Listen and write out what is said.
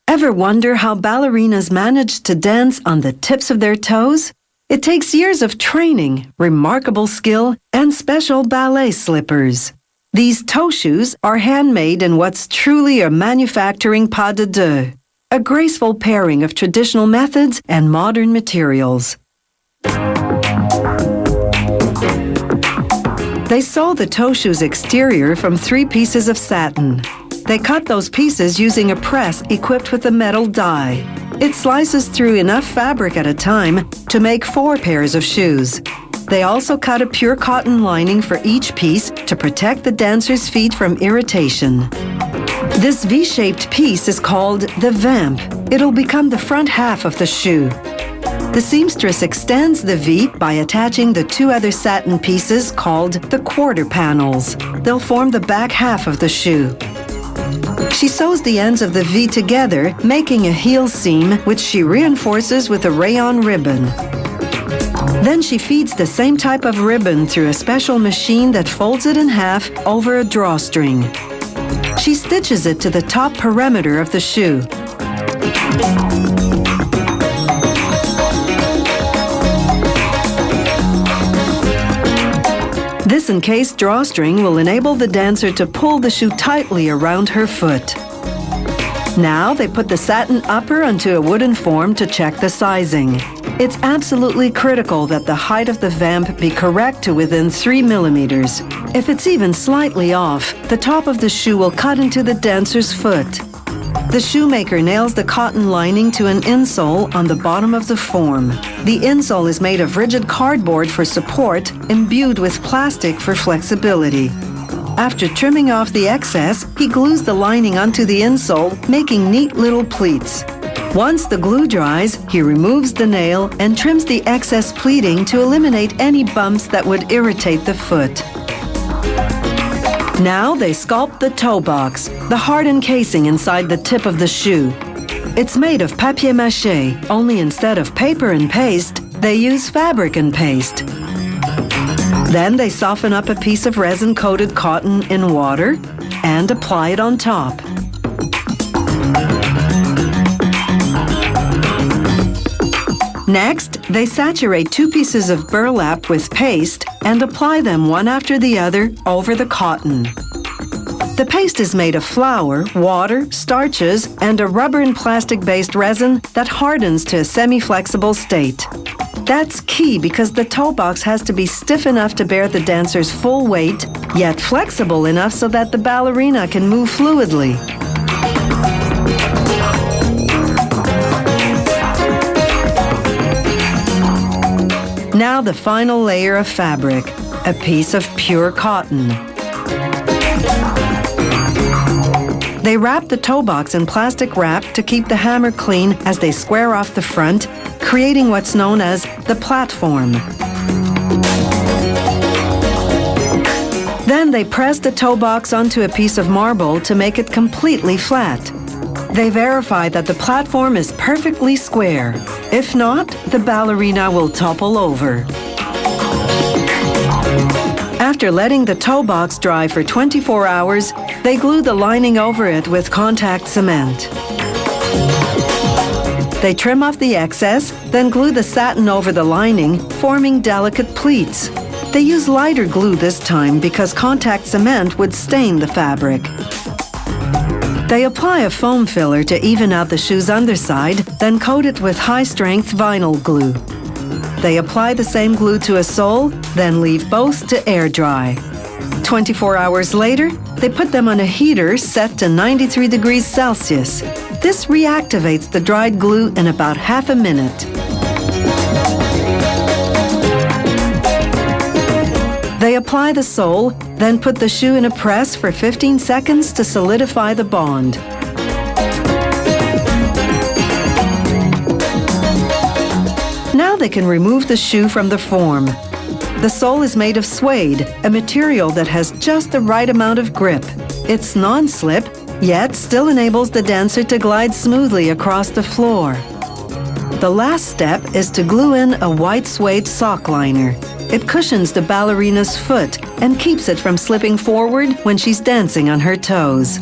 Ever wonder how ballerinas manage to dance on the tips of their toes? It takes years of training, remarkable skill, and special ballet slippers. These toe shoes are handmade in what's truly a manufacturing pas de deux, a graceful pairing of traditional methods and modern materials. They sew the toe shoe's exterior from 3 pieces of satin. They cut those pieces using a press equipped with a metal die. It slices through enough fabric at a time to make 4 pairs of shoes. They also cut a pure cotton lining for each piece to protect the dancer's feet from irritation. This V-shaped piece is called the vamp. It'll become the front half of the shoe. The seamstress extends the V by attaching the 2 other satin pieces called the quarter panels. They'll form the back half of the shoe. She sews the ends of the V together, making a heel seam, which she reinforces with a rayon ribbon. Then she feeds the same type of ribbon through a special machine that folds it in half over a drawstring. She stitches it to the top perimeter of the shoe. This encased drawstring will enable the dancer to pull the shoe tightly around her foot. Now they put the satin upper onto a wooden form to check the sizing. It's absolutely critical that the height of the vamp be correct to within 3 millimeters. If it's even slightly off, the top of the shoe will cut into the dancer's foot. The shoemaker nails the cotton lining to an insole on the bottom of the form. The insole is made of rigid cardboard for support, imbued with plastic for flexibility. After trimming off the excess, he glues the lining onto the insole, making neat little pleats. Once the glue dries, he removes the nail and trims the excess pleating to eliminate any bumps that would irritate the foot. Now they sculpt the toe box, the hard encasing inside the tip of the shoe. It's made of papier-mâché, only instead of paper and paste, they use fabric and paste. Then they soften up a piece of resin-coated cotton in water and apply it on top. Next, they saturate 2 pieces of burlap with paste and apply them one after the other over the cotton. The paste is made of flour, water, starches, and a rubber and plastic-based resin that hardens to a semi-flexible state. That's key because the toe box has to be stiff enough to bear the dancer's full weight, yet flexible enough so that the ballerina can move fluidly. Now the final layer of fabric, a piece of pure cotton. They wrap the toe box in plastic wrap to keep the hammer clean as they square off the front, creating what's known as the platform. Then they press the toe box onto a piece of marble to make it completely flat. They verify that the platform is perfectly square. If not, the ballerina will topple over. After letting the toe box dry for 24 hours, they glue the lining over it with contact cement. They trim off the excess, then glue the satin over the lining, forming delicate pleats. They use lighter glue this time because contact cement would stain the fabric. They apply a foam filler to even out the shoe's underside, then coat it with high-strength vinyl glue. They apply the same glue to a sole, then leave both to air dry. 24 hours later, they put them on a heater set to 93 degrees Celsius. This reactivates the dried glue in about half a minute. They apply the sole, then put the shoe in a press for 15 seconds to solidify the bond. Now they can remove the shoe from the form. The sole is made of suede, a material that has just the right amount of grip. It's non-slip, yet still enables the dancer to glide smoothly across the floor. The last step is to glue in a white suede sock liner. It cushions the ballerina's foot, and keeps it from slipping forward when she's dancing on her toes.